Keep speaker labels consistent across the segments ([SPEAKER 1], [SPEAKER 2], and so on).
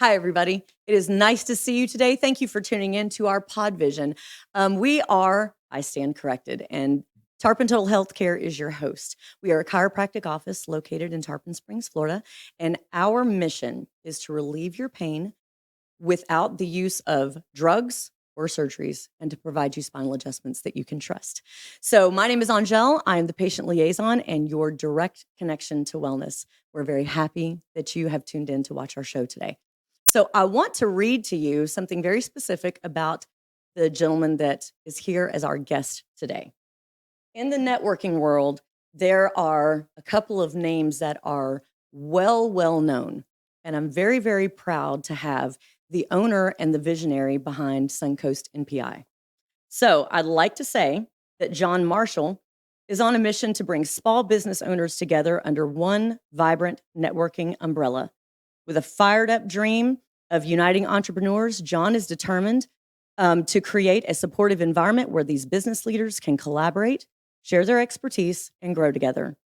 [SPEAKER 1] Hi, everybody. It is nice to see you today. Thank you for tuning in to our Pod Vision. I stand corrected, and Tarpon Total Healthcare is your host. We are a chiropractic office located in Tarpon Springs, Florida, and our mission is to relieve your pain without the use of drugs or surgeries and to provide you spinal adjustments that you can trust. So my name is Angel. I am the patient liaison and your direct connection to wellness. We're very happy that you have tuned in to watch our show today. So I want to read to you something very specific about the gentleman that is here as our guest today. In the networking world, there are a couple of names that are well known. And I'm very, very proud to have the owner and the visionary behind Suncoast NPI. So I'd like to say that Jon Marshall is on a mission to bring small business owners together under one vibrant networking umbrella. With a fired up dream of uniting entrepreneurs, Jon is determined to create a supportive environment where these business leaders can collaborate, share their expertise, and grow together.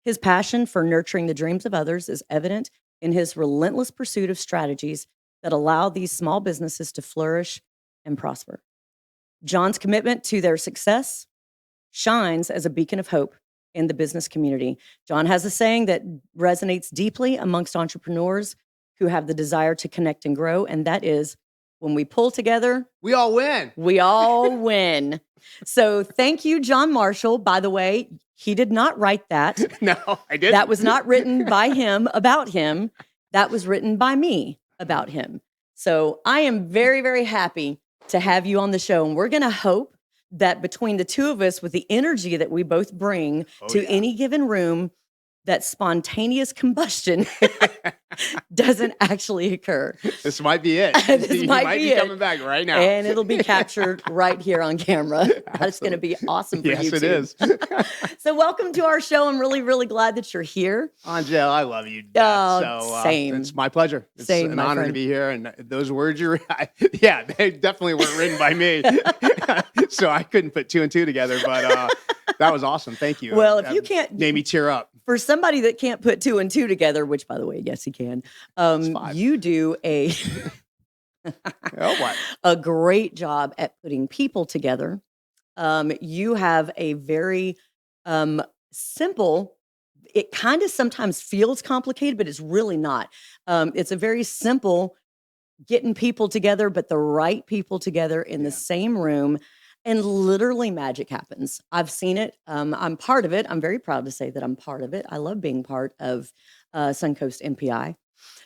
[SPEAKER 1] His passion for nurturing the dreams of others is evident in his relentless pursuit of strategies that allow these small businesses to flourish and prosper. Jon's commitment to their success shines as a beacon of hope in the business community. Jon has a saying that resonates deeply amongst entrepreneurs who have the desire to connect and grow, and that is, when we pull together,
[SPEAKER 2] we all win.
[SPEAKER 1] We all win. So thank you, Jon Marshall. By the way, he did not write that.
[SPEAKER 2] No, I didn't.
[SPEAKER 1] That was not written by him about him. That was written by me about him. So I am very, very happy to have you on the show, and we're going to hope that between the two of us, with the energy that we both bring to any given room, that spontaneous combustion doesn't actually occur.
[SPEAKER 2] This might be it.
[SPEAKER 1] This might be
[SPEAKER 2] coming back right now.
[SPEAKER 1] And it'll be captured right here on camera. That's going to be awesome for you
[SPEAKER 2] Yes,
[SPEAKER 1] too.
[SPEAKER 2] it is.
[SPEAKER 1] So welcome to our show. I'm really, really glad that you're here.
[SPEAKER 2] Angel, I love you.
[SPEAKER 1] Same.
[SPEAKER 2] It's my pleasure. It's
[SPEAKER 1] Same,
[SPEAKER 2] an
[SPEAKER 1] my
[SPEAKER 2] honor
[SPEAKER 1] friend.
[SPEAKER 2] to be here. And those words they definitely weren't written by me. So I couldn't put two and two together, but that was awesome. Thank you.
[SPEAKER 1] Well, if you can't,
[SPEAKER 2] made me tear up.
[SPEAKER 1] For somebody that can't put two and two together, which by the way, yes, he can. You do a great job at putting people together. You have a very simple, it kind of sometimes feels complicated, but it's really not. It's a very simple getting people together, but the right people together in the same room. And literally magic happens. I've seen it. I'm part of it. I'm very proud to say that I'm part of it. I love being part of Suncoast NPI.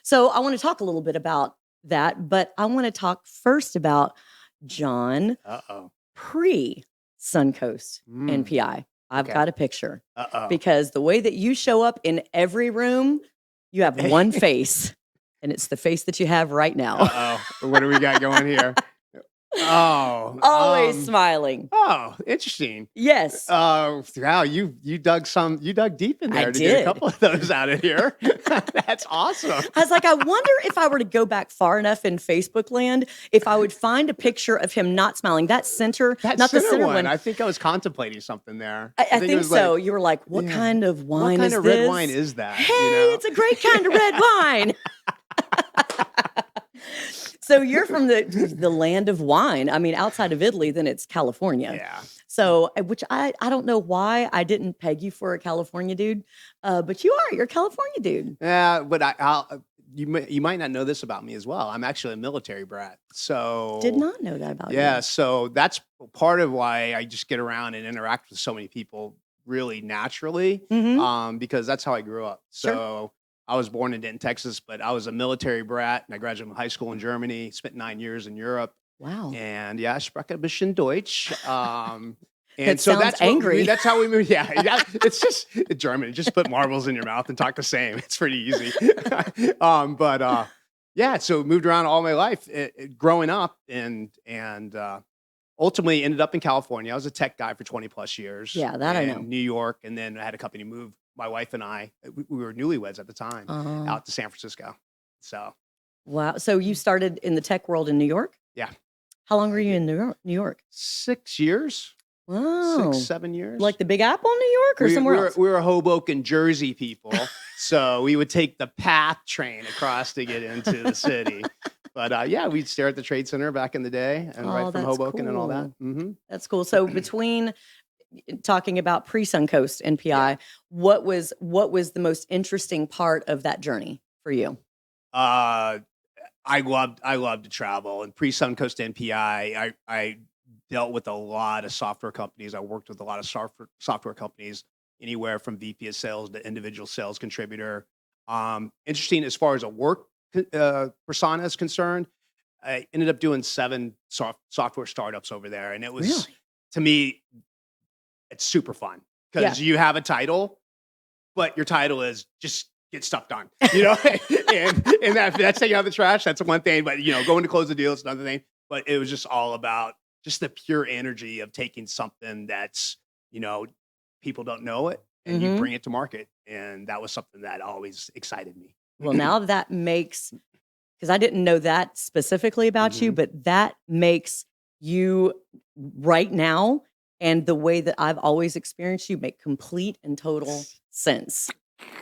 [SPEAKER 1] So I want to talk a little bit about that, but I want to talk first about Jon pre-Suncoast NPI. I've got a picture. Because the way that you show up in every room, you have one face, and it's the face that you have right now.
[SPEAKER 2] What do we got going here?
[SPEAKER 1] Always smiling.
[SPEAKER 2] Oh, interesting.
[SPEAKER 1] Yes.
[SPEAKER 2] Wow, you dug deep in there to get a couple of those out of here. That's awesome.
[SPEAKER 1] I was like, I wonder if I were to go back far enough in Facebook land, if I would find a picture of him not smiling. That center, not the center one.
[SPEAKER 2] I think I was contemplating something there.
[SPEAKER 1] I think so. You were like, what kind of wine is this?
[SPEAKER 2] What kind of red wine is that?
[SPEAKER 1] Hey, it's a great kind of red wine. So you're from the land of wine. I mean, outside of Italy, then it's California.
[SPEAKER 2] Yeah.
[SPEAKER 1] So, which I don't know why I didn't peg you for a California dude, but you're a California dude.
[SPEAKER 2] Yeah, but you might not know this about me as well. I'm actually a military brat. So
[SPEAKER 1] did not know that about you.
[SPEAKER 2] Yeah, so that's part of why I just get around and interact with so many people really naturally, because that's how I grew up. So.
[SPEAKER 1] Sure.
[SPEAKER 2] I was born in Denton, Texas, but I was a military brat, and I graduated from high school in Germany, spent 9 years in Europe.
[SPEAKER 1] Wow.
[SPEAKER 2] And yeah, spreche ein bisschen Deutsch. And
[SPEAKER 1] that
[SPEAKER 2] so
[SPEAKER 1] sounds angry.
[SPEAKER 2] That's how we moved. Yeah, it's just German. Just put marbles in your mouth and talk the same. It's pretty easy. So moved around all my life growing up, and ultimately ended up in California. I was a tech guy for 20 plus years.
[SPEAKER 1] Yeah, that I know.
[SPEAKER 2] New York, and then I had a company move. My wife and I, we were newlyweds at the time, out to San Francisco. So,
[SPEAKER 1] wow. So you started in the tech world in New York?
[SPEAKER 2] Yeah.
[SPEAKER 1] How long were you in New York?
[SPEAKER 2] 6 years.
[SPEAKER 1] Wow.
[SPEAKER 2] 6, 7 years.
[SPEAKER 1] Like the Big Apple, New York, or somewhere else?
[SPEAKER 2] We were Hoboken, Jersey people. So we would take the PATH train across to get into the city. But yeah, we'd stare at the Trade Center back in the day and right
[SPEAKER 1] Oh,
[SPEAKER 2] from
[SPEAKER 1] that's
[SPEAKER 2] Hoboken and all that.
[SPEAKER 1] cool. That's cool. So between talking about pre-Suncoast
[SPEAKER 2] Yeah.
[SPEAKER 1] NPI, what was the most interesting part of that journey for you?
[SPEAKER 2] Uh, I loved to travel, and pre-Suncoast NPI, I dealt with a lot of software companies. I worked with a lot of software companies, anywhere from VP of sales to individual sales contributor. Interesting as far as a work persona is concerned. I ended up doing 7 software startups over there, and it was,
[SPEAKER 1] Really?
[SPEAKER 2] to me, it's super fun
[SPEAKER 1] Yeah.
[SPEAKER 2] because you have a title, but your title is just get stuff done, and that's taking out the trash. That's one thing, but going to close the deal is another thing. But it was just all about just the pure energy of taking something that's you know people don't know it, and you
[SPEAKER 1] Hmm.
[SPEAKER 2] bring it to market, and that was something that always excited me.
[SPEAKER 1] Well, now that makes, because I didn't know that specifically about you,
[SPEAKER 2] Hmm.
[SPEAKER 1] but that makes you right now and the way that I've always experienced you make complete and total sense.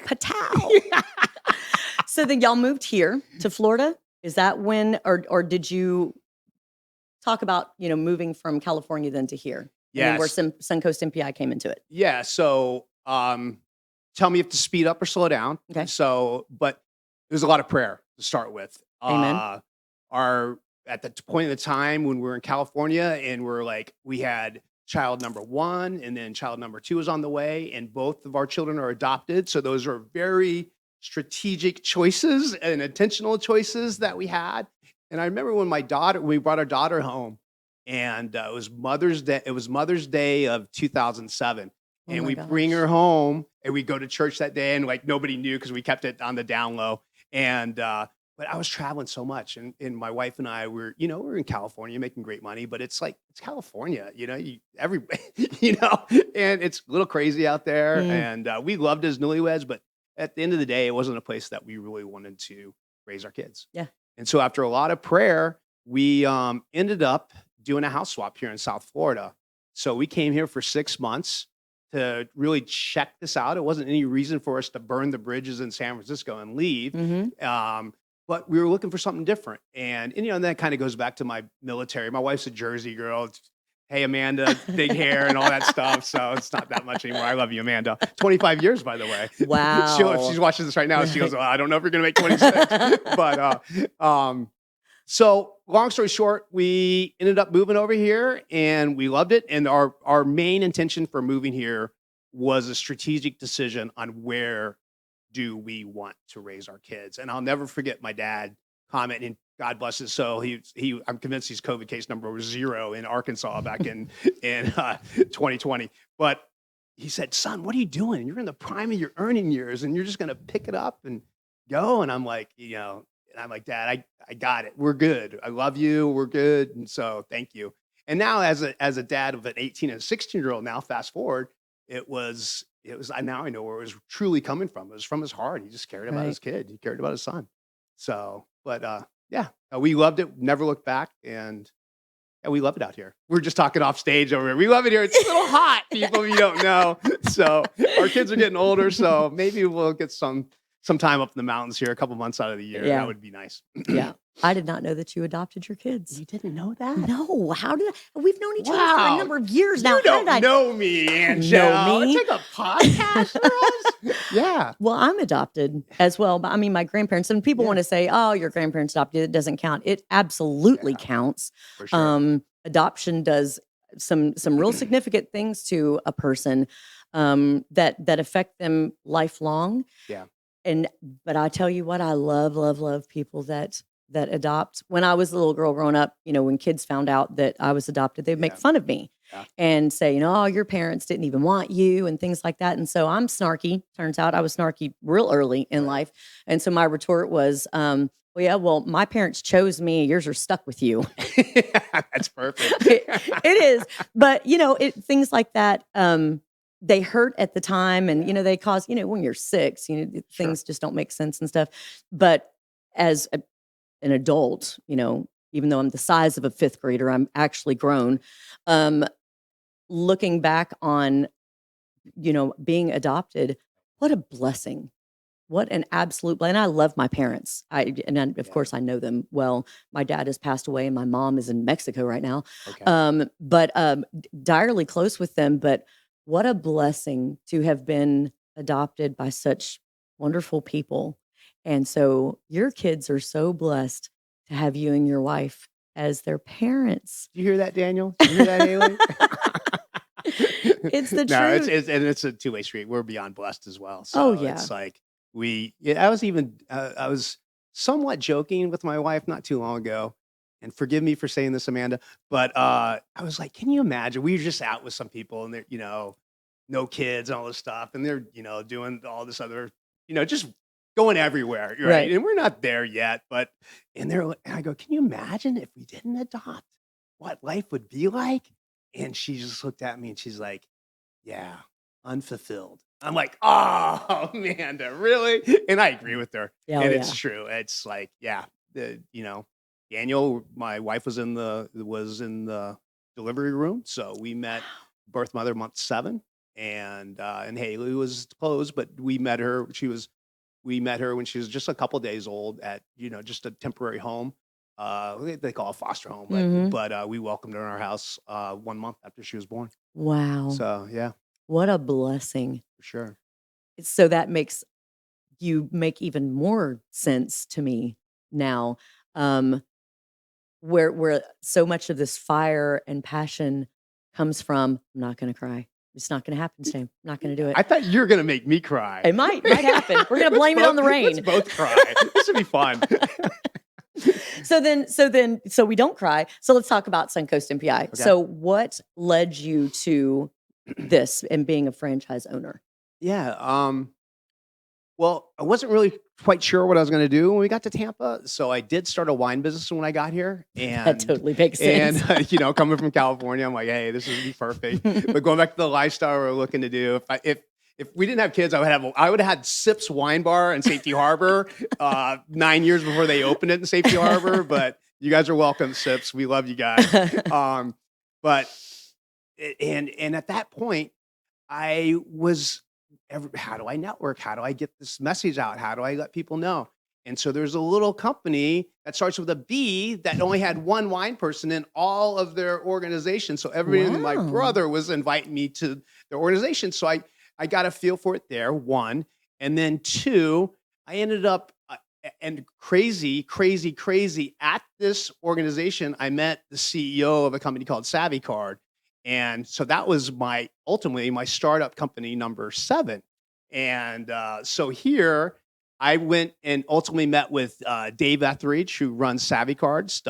[SPEAKER 1] Patow. So then y'all moved here to Florida. Is that when, or did you talk about moving from California then to here, and then where
[SPEAKER 2] Yes.
[SPEAKER 1] Suncoast MPI came into it?
[SPEAKER 2] Yeah. So, tell me if to speed up or slow down.
[SPEAKER 1] Okay,
[SPEAKER 2] But there's a lot of prayer to start with.
[SPEAKER 1] amen.
[SPEAKER 2] Our At the point in the time when we were in California, and we're like, we had child number 1, and then child number 2 is on the way, and both of our children are adopted. So those are very strategic choices and intentional choices that we had. And I remember when we brought our daughter home, and it was Mother's Day. It was Mother's Day of 2007,
[SPEAKER 1] Oh
[SPEAKER 2] and
[SPEAKER 1] my
[SPEAKER 2] we bring
[SPEAKER 1] gosh.
[SPEAKER 2] her home, and we go to church that day, and like nobody knew because we kept it on the down low. And but I was traveling so much, and my wife and I we're in California making great money, but it's like it's California, you know, and it's a little crazy out there.
[SPEAKER 1] Mm,
[SPEAKER 2] And we loved as newlyweds, but at the end of the day, it wasn't a place that we really wanted to raise our kids.
[SPEAKER 1] yeah.
[SPEAKER 2] And so after a lot of prayer, we ended up doing a house swap here in South Florida. So we came here for 6 months to really check this out. It wasn't any reason for us to burn the bridges in San Francisco and leave.
[SPEAKER 1] Hmm.
[SPEAKER 2] Um, but we were looking for something different. And that kind of goes back to my military. My wife's a Jersey girl. Hey, Amanda, big hair and all that stuff. So it's not that much anymore. I love you, Amanda. 25 years, by the way. If
[SPEAKER 1] Wow.
[SPEAKER 2] she's watching this right now, she goes,
[SPEAKER 1] Right.
[SPEAKER 2] well, I don't know if you're going to make 26. But so long story short, we ended up moving over here, and we loved it. And our main intention for moving here was a strategic decision on where do we want to raise our kids. And I'll never forget my dad commenting, God bless his soul. I'm convinced he's COVID case number 0 in Arkansas back in 2020. But he said, son, what are you doing? You're in the prime of your earning years, and you're just going to pick it up and go. And I'm like, Dad, I got it. We're good. I love you. We're good. And so thank you. And now as a dad of an 18 and 16-year-old, now fast forward, now I know where it was truly coming from. It was from his heart. He just cared about
[SPEAKER 1] Right.
[SPEAKER 2] his kid. He cared about his son. So, but yeah, we loved it. Never looked back. And yeah, we love it out here. We're just talking off stage over here. We love it here. It's a little hot, people, if you don't know. So our kids are getting older. So maybe we'll get some time up in the mountains here, a couple months out of the year. That
[SPEAKER 1] Yeah.
[SPEAKER 2] would be nice.
[SPEAKER 1] Yeah. I did not know that you adopted your kids.
[SPEAKER 2] You didn't know that?
[SPEAKER 1] No. How did we've known each other for a
[SPEAKER 2] Wow.
[SPEAKER 1] number of years now.
[SPEAKER 2] You
[SPEAKER 1] How did I
[SPEAKER 2] don't know me, Angel.
[SPEAKER 1] me?
[SPEAKER 2] Take a podcast for us. Yeah.
[SPEAKER 1] Well, I'm adopted as well. But I mean, my grandparents, and people
[SPEAKER 2] Yeah.
[SPEAKER 1] want to say, oh, your grandparents adopted. It doesn't count. It absolutely
[SPEAKER 2] Yeah.
[SPEAKER 1] counts.
[SPEAKER 2] For sure.
[SPEAKER 1] Adoption does some real significant things to a person that affect them lifelong.
[SPEAKER 2] Yeah.
[SPEAKER 1] But I tell you what, I love people that adopt. When I was a little girl growing up, when kids found out that I was adopted, they'd make
[SPEAKER 2] Yeah.
[SPEAKER 1] fun of me
[SPEAKER 2] Yeah.
[SPEAKER 1] and say, oh, your parents didn't even want you and things like that. And so I'm snarky. Turns out I was snarky real early in
[SPEAKER 2] Right.
[SPEAKER 1] life. And so my retort was, well, my parents chose me. Yours are stuck with you.
[SPEAKER 2] That's perfect.
[SPEAKER 1] It is. But, things like that, they hurt at the time, and,
[SPEAKER 2] Yeah.
[SPEAKER 1] they cause, when you're 6,
[SPEAKER 2] Sure.
[SPEAKER 1] things just don't make sense and stuff. But as an adult, even though I'm the size of a 5th grader, I'm actually grown. Um, Looking back on, being adopted, what a blessing What an absolute and I love my parents. Of
[SPEAKER 2] Yeah.
[SPEAKER 1] course, I know them well. My dad has passed away, and my mom is in Mexico right now.
[SPEAKER 2] Okay.
[SPEAKER 1] But direly close with them. But what a blessing to have been adopted by such wonderful people. And so your kids are so blessed to have you and your wife as their parents.
[SPEAKER 2] Did you hear that, Daniel? Did you hear that, Haley?
[SPEAKER 1] It's the
[SPEAKER 2] No,
[SPEAKER 1] truth.
[SPEAKER 2] it's a two-way street. We're beyond blessed as well.
[SPEAKER 1] Oh,
[SPEAKER 2] So
[SPEAKER 1] yeah.
[SPEAKER 2] it's like I was even I was somewhat joking with my wife not too long ago, and forgive me for saying this, Amanda, but I was like, can you imagine? We were just out with some people, and they're no kids and all this stuff, and they're doing all this other just going everywhere, right?
[SPEAKER 1] Right.
[SPEAKER 2] And we're not there yet, but and I go, can you imagine if we didn't adopt, what life would be like? And she just looked at me and she's like, yeah, unfulfilled. I'm like, oh, Amanda, really? And I agree with her.
[SPEAKER 1] Yeah, oh,
[SPEAKER 2] And
[SPEAKER 1] yeah.
[SPEAKER 2] it's true. It's like, yeah, Daniel, my wife was in the delivery room. So we met birth mother month 7. And Haley was closed, but we met her. We met her when she was just a couple days old at, just a temporary home. They call it foster home, but
[SPEAKER 1] Mhm.
[SPEAKER 2] we welcomed her in our house 1 month after she was born.
[SPEAKER 1] Wow.
[SPEAKER 2] So yeah,
[SPEAKER 1] What a blessing.
[SPEAKER 2] for sure.
[SPEAKER 1] So that makes you make even more sense to me now. Um, where so much of this fire and passion comes from. I'm not going to cry. It's not going to happen, Sam. I'm not going to do it.
[SPEAKER 2] I thought you were gonna make me cry.
[SPEAKER 1] It might happen. We're going to blame it on the
[SPEAKER 2] Let's
[SPEAKER 1] rain.
[SPEAKER 2] both cry. This would be fun.
[SPEAKER 1] So we don't cry. So let's talk about Suncoast NPI.
[SPEAKER 2] Okay.
[SPEAKER 1] So what led you to this and being a franchise owner?
[SPEAKER 2] Yeah. Well, I wasn't really quite sure what I was gonna do when we got to Tampa, so I did start a wine business when I got here,
[SPEAKER 1] That
[SPEAKER 2] and
[SPEAKER 1] totally makes sense.
[SPEAKER 2] coming from California, I'm like, hey, this would be perfect. But going back to the lifestyle we're looking to do, if we didn't have kids, I would have had Sips Wine Bar in Safety Harbor 9 years before they opened it in Safety Harbor. But you guys are welcome, Sips. We love you guys. But and at that point, I was, how do I network? How do I get this message out? How do I let people know? And so there's a little company that starts with a B that only had one wine person in all of their organization. So everybody and my
[SPEAKER 1] Wow.
[SPEAKER 2] brother was inviting me to their organization. So I got a feel for it there, one. And then two, I ended up and crazy at this organization. I met the CEO of a company called Savvy Card. And so that was ultimately my startup company number 7. And so here I went and ultimately met with Dave Etheridge, who runs Savvy Cards,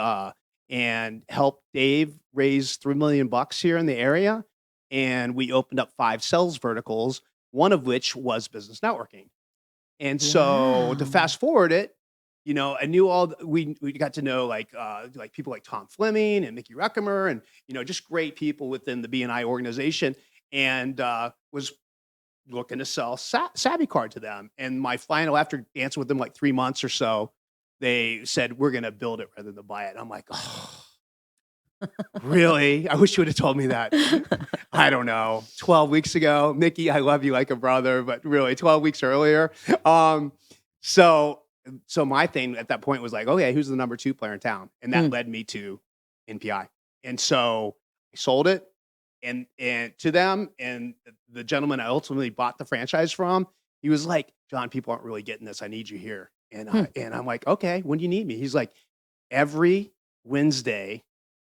[SPEAKER 2] and helped Dave raise $3 million here in the area. And we opened up 5 sales verticals, one of which was business networking. And so to
[SPEAKER 1] Wow.
[SPEAKER 2] fast forward it, I knew we got to know like people like Tom Fleming and Mickey Reckemer and just great people within the BNI organization, and was looking to sell Savvy Card to them. And my final, after dancing with them like 3 months or so, they said, we're going to build it rather than buy it. I'm like, oh, really? I wish you would have told me that. I don't know, 12 weeks ago. Mickey, I love you like a brother, but really 12 weeks earlier. So my thing at that point was like, okay, who's the number 2 player in town? And that led me to NPI. And so I sold it and to them, and the gentleman I ultimately bought the franchise from, he was like, John, people aren't really getting this. I need you here. And I'm like, okay, when do you need me? He's like, every Wednesday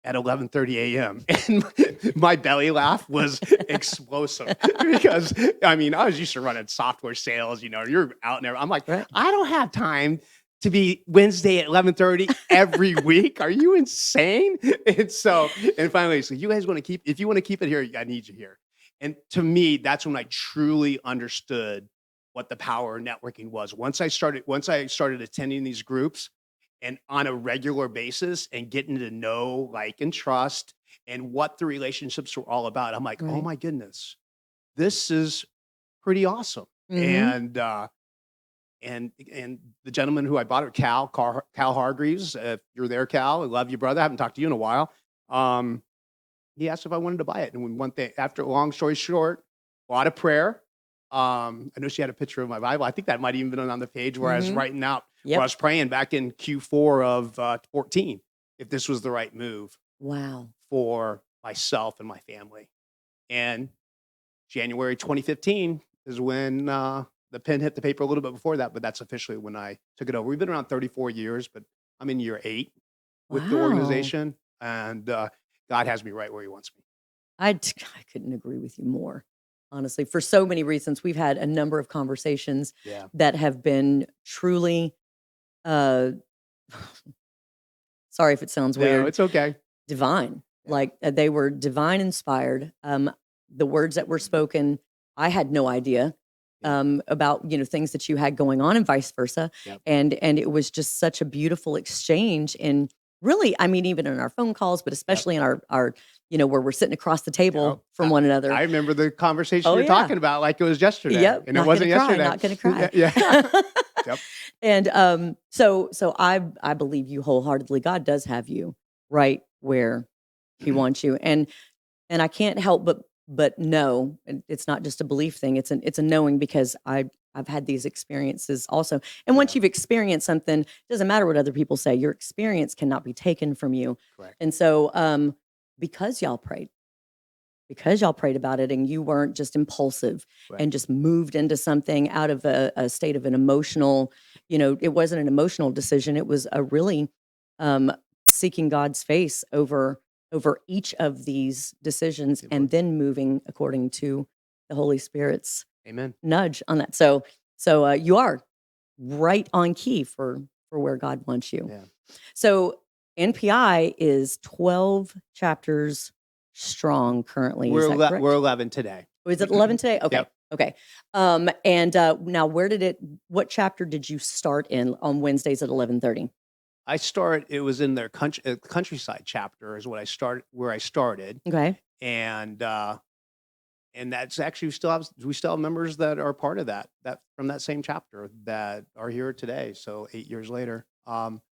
[SPEAKER 2] at 11:30 a.m. And my belly laugh was explosive because I was used to running software sales, you're out there. I'm like,
[SPEAKER 1] Right.
[SPEAKER 2] I don't have time to be Wednesday at 11:30 every week. Are you insane? And finally, so you guys want to if you want to keep it here, I need you here. And to me, that's when I truly understood what the power of networking was. Once I started attending these groups, and on a regular basis and getting to know, like, and trust and what the relationships were all about. I'm like, oh
[SPEAKER 1] Right.
[SPEAKER 2] my goodness, this is pretty awesome.
[SPEAKER 1] Mhm.
[SPEAKER 2] And the gentleman who I bought it, Cal Hargreaves, if you're there, Cal, I love you, brother. I haven't talked to you in a while. He asked if I wanted to buy it. And when one thing, after a long story short, a lot of prayer, I know she had a picture of my Bible. I think that might even been on the page where I was
[SPEAKER 1] Mhm.
[SPEAKER 2] writing out, where I
[SPEAKER 1] Yep.
[SPEAKER 2] was praying back in Q4 of 14, if this was the right move
[SPEAKER 1] Wow.
[SPEAKER 2] for myself and my family. And January 2015 is when the pen hit the paper a little bit before that, but that's officially when I took it over. We've been around 34 years, but I'm in year 8 with the
[SPEAKER 1] Wow.
[SPEAKER 2] organization, and God has me right where He wants me.
[SPEAKER 1] I couldn't agree with you more, honestly, for so many reasons. We've had a number of conversations
[SPEAKER 2] Yeah.
[SPEAKER 1] that have been truly, uh, sorry if it sounds
[SPEAKER 2] No,
[SPEAKER 1] weird,
[SPEAKER 2] it's okay.
[SPEAKER 1] divine.
[SPEAKER 2] Yeah.
[SPEAKER 1] Like, they were divine inspired. The words that were spoken, I had no idea,
[SPEAKER 2] Yeah.
[SPEAKER 1] about, things that you had going on and vice versa.
[SPEAKER 2] Yep.
[SPEAKER 1] And it was just such a beautiful exchange. And really, I mean, even in our phone calls, but
[SPEAKER 2] Yep.
[SPEAKER 1] especially in our, where we're sitting across the
[SPEAKER 2] Yep.
[SPEAKER 1] table from one another.
[SPEAKER 2] I remember the conversation
[SPEAKER 1] Oh,
[SPEAKER 2] you're
[SPEAKER 1] yeah.
[SPEAKER 2] talking about like it was yesterday,
[SPEAKER 1] Yep.
[SPEAKER 2] and it
[SPEAKER 1] Not gonna
[SPEAKER 2] wasn't
[SPEAKER 1] cry,
[SPEAKER 2] yesterday.
[SPEAKER 1] not gonna cry.
[SPEAKER 2] Yeah. Yep.
[SPEAKER 1] And, so I believe you wholeheartedly. God does have you right where He wants you. And I can't help but know, and it's not just a belief thing, it's a knowing, because I've had these experiences also. And once
[SPEAKER 2] Yeah.
[SPEAKER 1] you've experienced something, it doesn't matter what other people say, your experience cannot be taken from you.
[SPEAKER 2] Correct.
[SPEAKER 1] And so, because y'all prayed, because y'all prayed about it, and you weren't just impulsive
[SPEAKER 2] Right.
[SPEAKER 1] and just moved into something out of a state of an emotional, it wasn't an emotional decision. It was a really, um, seeking God's face over each of these decisions,
[SPEAKER 2] It
[SPEAKER 1] and
[SPEAKER 2] was.
[SPEAKER 1] then moving according to the Holy Spirit's
[SPEAKER 2] Amen.
[SPEAKER 1] nudge on that. So you are right on key for where God wants you.
[SPEAKER 2] Yeah.
[SPEAKER 1] So NPI is 12 chapters strong currently. Is that
[SPEAKER 2] We're
[SPEAKER 1] correct?
[SPEAKER 2] 11 today.
[SPEAKER 1] Oh, is it 11 today? Okay.
[SPEAKER 2] Yep.
[SPEAKER 1] Okay. And now what chapter did you start in on Wednesdays at 11:30?
[SPEAKER 2] It was in their countryside chapter is where I started.
[SPEAKER 1] Okay.
[SPEAKER 2] And that's actually we still have members that are part of that from that same chapter that are here today. So 8 years later,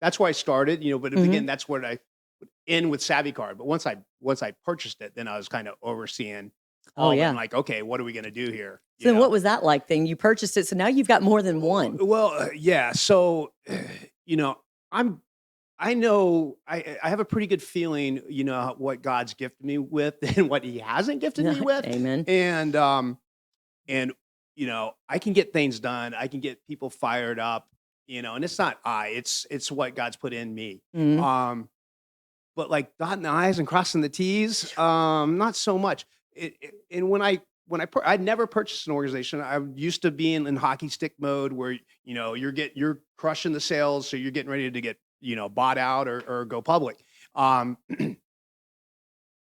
[SPEAKER 2] that's where I started. But
[SPEAKER 1] Mhm.
[SPEAKER 2] again, that's where I would end with Savvy Card. But once I purchased it, then I was kind of overseeing
[SPEAKER 1] Oh,
[SPEAKER 2] all of it. And
[SPEAKER 1] yeah.
[SPEAKER 2] like, okay, what are we going to do here?
[SPEAKER 1] So then what was that like then? You purchased it, so now you've got more than one.
[SPEAKER 2] Well, yeah. So, you know, I'm I know I have a pretty good feeling, what God's gifted me with and what He hasn't gifted me with,
[SPEAKER 1] Amen.
[SPEAKER 2] and I can get things done. I can get people fired up, and it's not it's what God's put in me.
[SPEAKER 1] Mhm.
[SPEAKER 2] But like dotting the i's and crossing the t's, not so much. And I'd never purchased an organization. I used to be in hockey stick mode where you're crushing the sales, so you're getting ready to get bought out or go public. Um,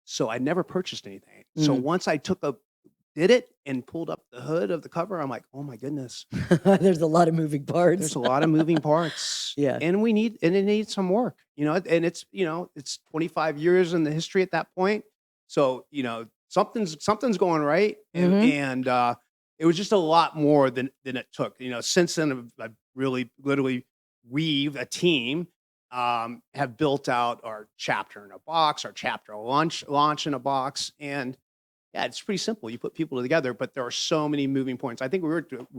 [SPEAKER 2] so I never purchased anything. So
[SPEAKER 1] Mm.
[SPEAKER 2] once I did it and pulled up the hood of the cover, I'm like, oh my goodness,
[SPEAKER 1] There's a lot of moving parts.
[SPEAKER 2] there's a lot of moving parts.
[SPEAKER 1] Yeah.
[SPEAKER 2] And it needs some work, and it's 25 years in the history at that point. So, something's going right.
[SPEAKER 1] Mhm.
[SPEAKER 2] And it was just a lot more than it took. Since then I've really literally weave a team, have built out our chapter in a box, our chapter launch in a box. And yeah, it's pretty simple. You put people together, but there are so many moving points. I think we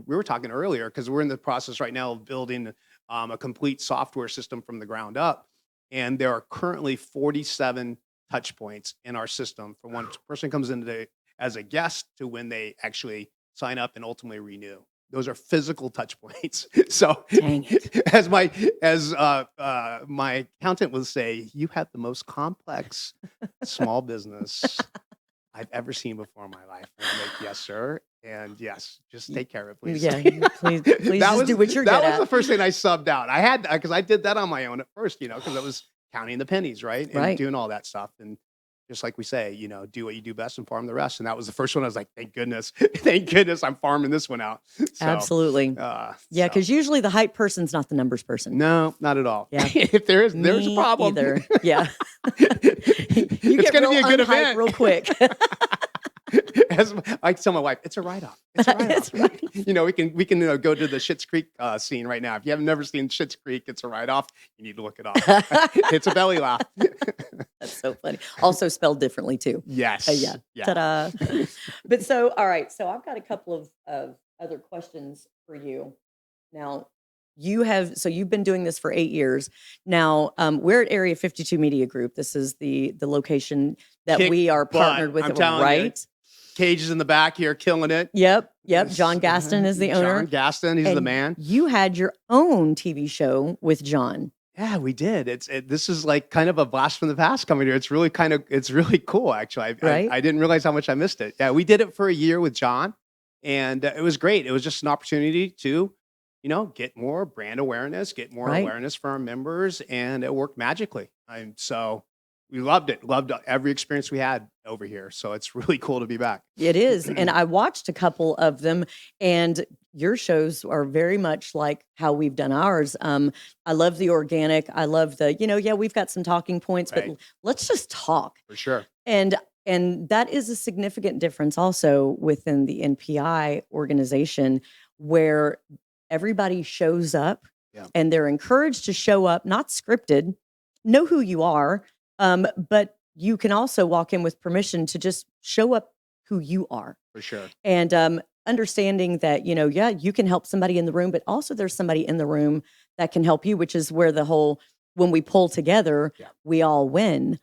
[SPEAKER 2] were talking earlier because we're in the process right now of building a complete software system from the ground up, and there are currently 47 touch points in our system from when a person comes in today as a guest to when they actually sign up and ultimately renew. Those are physical touch points. So,
[SPEAKER 1] Dang it.
[SPEAKER 2] as my accountant would say, you have the most complex small business I've ever seen before in my life. And I'm like, yes, sir. And yes, just take care of it, please.
[SPEAKER 1] Yeah, please just do what you're
[SPEAKER 2] that
[SPEAKER 1] good
[SPEAKER 2] was
[SPEAKER 1] at.
[SPEAKER 2] the first thing I subbed out. I had because I did that on my own at first, because I was counting the pennies, right? And
[SPEAKER 1] Right.
[SPEAKER 2] doing all that stuff. And just like we say, do what you do best and farm the rest. And that was the first one. I was like, thank goodness, thank goodness, I'm farming this one out. So,
[SPEAKER 1] Absolutely. Yeah,
[SPEAKER 2] so,
[SPEAKER 1] because usually the hype person's not the numbers person.
[SPEAKER 2] no, not at all.
[SPEAKER 1] Yeah.
[SPEAKER 2] If there's a
[SPEAKER 1] Me
[SPEAKER 2] problem.
[SPEAKER 1] either. Yeah. You
[SPEAKER 2] It's
[SPEAKER 1] get
[SPEAKER 2] going to
[SPEAKER 1] real
[SPEAKER 2] be a good
[SPEAKER 1] unhyped
[SPEAKER 2] event.
[SPEAKER 1] real quick.
[SPEAKER 2] As I tell my wife, it's a write-off. It's a
[SPEAKER 1] It's
[SPEAKER 2] write-off. We can go to the Schitt's Creek scene right now. If you have never seen Schitt's Creek, it's a write-off. You need to look it up. It's a belly laugh.
[SPEAKER 1] That's so funny. Also spelled differently too.
[SPEAKER 2] Yes.
[SPEAKER 1] Yeah.
[SPEAKER 2] Yeah.
[SPEAKER 1] Ta-da. But so, all right. So I've got a couple of other questions for you. Now, you've been doing this for 8 years. Now, we're at Area 52 Media Group. This is the location that
[SPEAKER 2] Kick
[SPEAKER 1] we are partnered
[SPEAKER 2] butt,
[SPEAKER 1] with,
[SPEAKER 2] I'm telling you.
[SPEAKER 1] right?
[SPEAKER 2] Cages in the back here, killing it.
[SPEAKER 1] Yep.
[SPEAKER 2] Yes.
[SPEAKER 1] John Gaston is the owner.
[SPEAKER 2] John Gaston, he's the
[SPEAKER 1] And
[SPEAKER 2] man.
[SPEAKER 1] you had your own TV show with John.
[SPEAKER 2] Yeah, we did. This is like kind of a blast from the past coming here. It's really cool, actually.
[SPEAKER 1] Right?
[SPEAKER 2] I didn't realize how much I missed it. Yeah, we did it for a year with John, and it was great. It was just an opportunity to, get more brand awareness, get more
[SPEAKER 1] Right.
[SPEAKER 2] awareness for our members, and it worked magically. So we loved it. Loved every experience we had over here. So it's really cool to be back.
[SPEAKER 1] It is. And I watched a couple of them, and your shows are very much like how we've done ours. I love the organic. I love the, we've got some talking points, but
[SPEAKER 2] Right.
[SPEAKER 1] let's just talk.
[SPEAKER 2] For sure.
[SPEAKER 1] And that is a significant difference also within the NPI organization, where everybody shows up and they're encouraged to show up, not scripted, know who you are, but you can also walk in with permission to just show up who you are.
[SPEAKER 2] For sure.
[SPEAKER 1] And understanding that, you can help somebody in the room, but also there's somebody in the room that can help you, which is where when we pull together, we all win,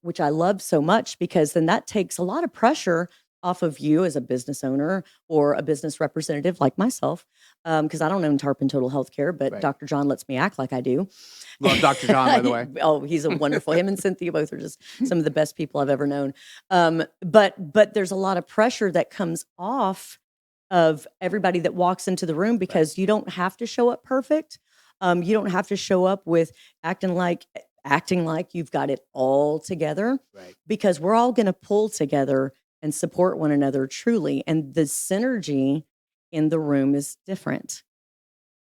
[SPEAKER 1] which I love so much, because then that takes a lot of pressure off of you as a business owner or a business representative like myself, because I don't own Tarpon Total Healthcare, but
[SPEAKER 2] Right.
[SPEAKER 1] Dr. John lets me act like I do.
[SPEAKER 2] Love Dr. John, by the way.
[SPEAKER 1] Oh, he's a wonderful. Him and Cynthia both are just some of the best people I've ever known. But there's a lot of pressure that comes off of everybody that walks into the room, because you don't have to show up perfect. You don't have to show up with acting like you've got it all together,
[SPEAKER 2] Right.
[SPEAKER 1] because we're all going to pull together and support one another truly. And the synergy in the room is different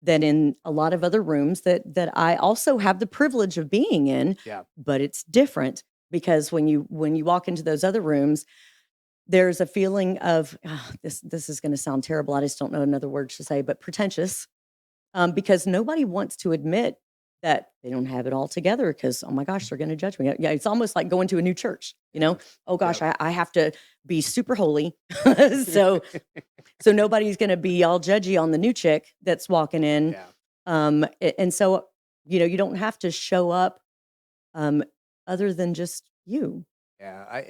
[SPEAKER 1] than in a lot of other rooms that I also have the privilege of being in.
[SPEAKER 2] Yeah.
[SPEAKER 1] But it's different, because when you walk into those other rooms, there's a feeling of this is going to sound terrible. I just don't know another word to say, but pretentious, because nobody wants to admit that they don't have it all together, because, oh my gosh, they're going to judge me. Yeah, it's almost like going to a new church, oh gosh, I have to be super holy. so nobody's going to be all judgy on the new chick that's walking in.
[SPEAKER 2] Yeah.
[SPEAKER 1] And so, you don't have to show up other than just you.
[SPEAKER 2] Yeah.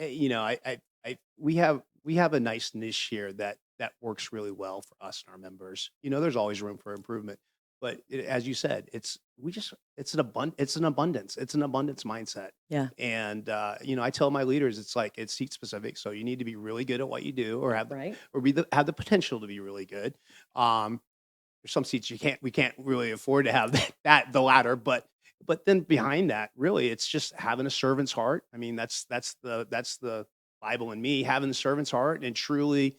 [SPEAKER 2] We have a nice niche here that works really well for us and our members. There's always room for improvement, but as you said, it's an abundance. It's an abundance mindset.
[SPEAKER 1] Yeah.
[SPEAKER 2] And I tell my leaders, it's seat specific. So you need to be really good at what you do, or have the potential to be really good. There's some seats we can't really afford to have the latter, but then behind that, really, it's just having a servant's heart. I mean, that's the Bible in me, having the servant's heart and truly,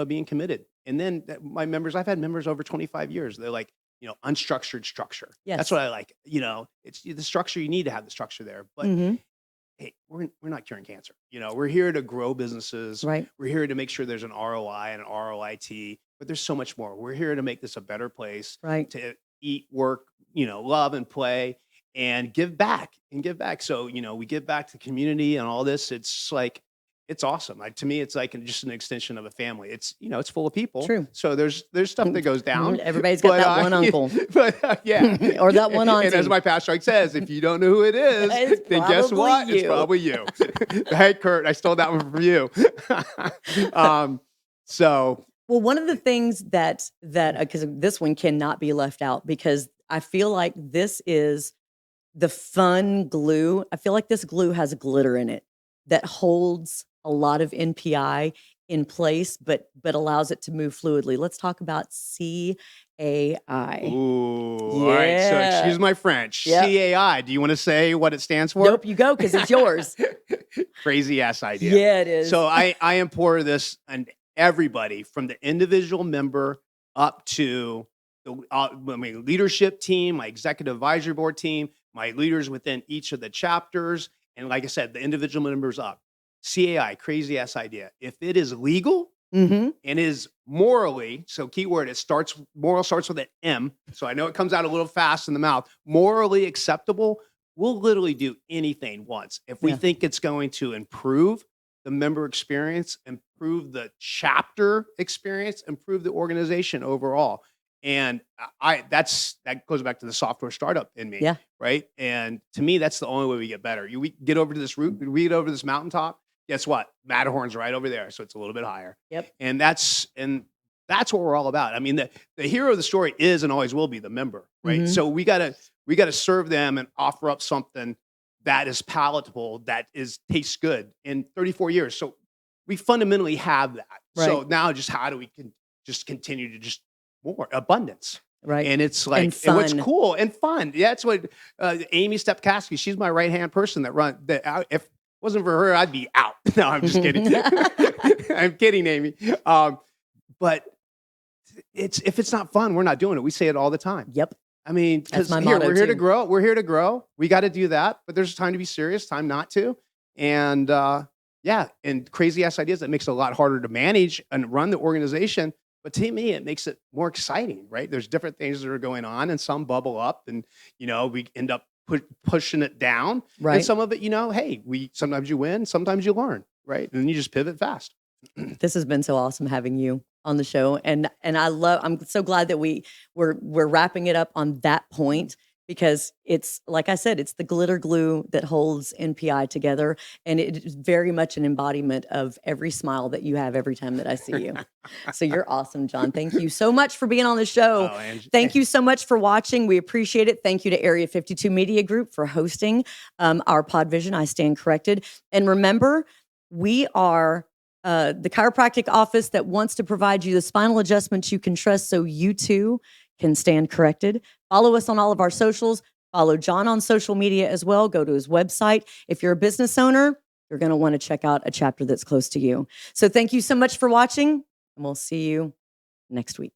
[SPEAKER 2] being committed. And then my members, I've had members over 25 years. They're like, unstructured structure.
[SPEAKER 1] Yes.
[SPEAKER 2] That's what I like. It's the structure. You need to have the structure there. But hey, we're not curing cancer. We're here to grow businesses.
[SPEAKER 1] Right.
[SPEAKER 2] We're here to make sure there's an ROI and an ROIT, but there's so much more. We're here to make this a better place.
[SPEAKER 1] Right.
[SPEAKER 2] To eat, work, love and play and give back. So, we give back to the community and all this. It's like, it's awesome. Like, to me, it's like just an extension of a family. It's, it's full of people.
[SPEAKER 1] True.
[SPEAKER 2] So there's stuff that goes down.
[SPEAKER 1] Everybody's got that one uncle.
[SPEAKER 2] But yeah.
[SPEAKER 1] Or that one auntie.
[SPEAKER 2] And as my pastor like says, if you don't know who it is, then guess
[SPEAKER 1] probably
[SPEAKER 2] what? It's
[SPEAKER 1] you.
[SPEAKER 2] probably you. Hey, Kurt, I stole that one from you. So.
[SPEAKER 1] Well, one of the things that because this one cannot be left out, because I feel like this is the fun glue. I feel like this glue has glitter in it that holds a lot of NPI in place, but allows it to move fluidly. Let's talk about CAI.
[SPEAKER 2] Ooh, all right. So excuse my French.
[SPEAKER 1] Yep.
[SPEAKER 2] CAI. Do you want to say what it stands for?
[SPEAKER 1] Nope, you go, because it's yours.
[SPEAKER 2] Crazy ass idea.
[SPEAKER 1] Yeah, it is.
[SPEAKER 2] So I implore this on everybody, from the individual member up to my leadership team, my executive advisory board team, my leaders within each of the chapters, and like I said, the individual members up. CAI, crazy ass idea. If it is legal and is morally, so keyword, moral starts with an M. So I know it comes out a little fast in the mouth. Morally acceptable. We'll literally do anything once if we think it's going to improve the member experience and improve the chapter experience, improve the organization overall. And that goes back to the software startup in me,
[SPEAKER 1] Yeah.
[SPEAKER 2] right? And to me, that's the only way we get better. We get over to this route, we get over to this mountaintop. Guess what? Matterhorn's right over there, so it's a little bit higher.
[SPEAKER 1] Yep.
[SPEAKER 2] And that's what we're all about. I mean, the hero of the story is and always will be the member, right?
[SPEAKER 1] Mhm.
[SPEAKER 2] So we gotta serve them and offer up something that is palatable, that tastes good in 34 years. So we fundamentally have that. So
[SPEAKER 1] Right.
[SPEAKER 2] now just how do we just continue to just more abundance?
[SPEAKER 1] Right.
[SPEAKER 2] And it's like,
[SPEAKER 1] And
[SPEAKER 2] and what's
[SPEAKER 1] fun.
[SPEAKER 2] cool and fun. Yeah, that's what Amy Stepkowski, she's my right-hand person if it wasn't for her, I'd be out. No, I'm just kidding. I'm kidding, Amy. But if it's not fun, we're not doing it. We say it all the time.
[SPEAKER 1] Yep.
[SPEAKER 2] I mean,
[SPEAKER 1] That's
[SPEAKER 2] because
[SPEAKER 1] my motto,
[SPEAKER 2] we're here to
[SPEAKER 1] too.
[SPEAKER 2] grow. We're here to grow. We got to do that. But there's time to be serious, time not to. And yeah, and crazy ass ideas that makes it a lot harder to manage and run the organization. But to me, it makes it more exciting, right? There's different things that are going on, and some bubble up, and we end up pushing it down.
[SPEAKER 1] Right.
[SPEAKER 2] And some of it, hey, sometimes you win, sometimes you learn, right? And then you just pivot fast.
[SPEAKER 1] This has been so awesome having you on the show, and I'm so glad that we're wrapping it up on that point, because it's, like I said, it's the glitter glue that holds NPI together, and it is very much an embodiment of every smile that you have every time that I see you. So you're awesome, Jon. Thank you so much for being on the show.
[SPEAKER 2] Oh, Angie.
[SPEAKER 1] Thank you so much for watching. We appreciate it. Thank you to Area 52 Media Group for hosting our Podvision. I stand corrected. And remember, we are the chiropractic office that wants to provide you the spinal adjustments you can trust, so you too can stand corrected. Follow us on all of our socials. Follow Jon on social media as well. Go to his website. If you're a business owner, you're going to want to check out a chapter that's close to you. So thank you so much for watching, and we'll see you next week.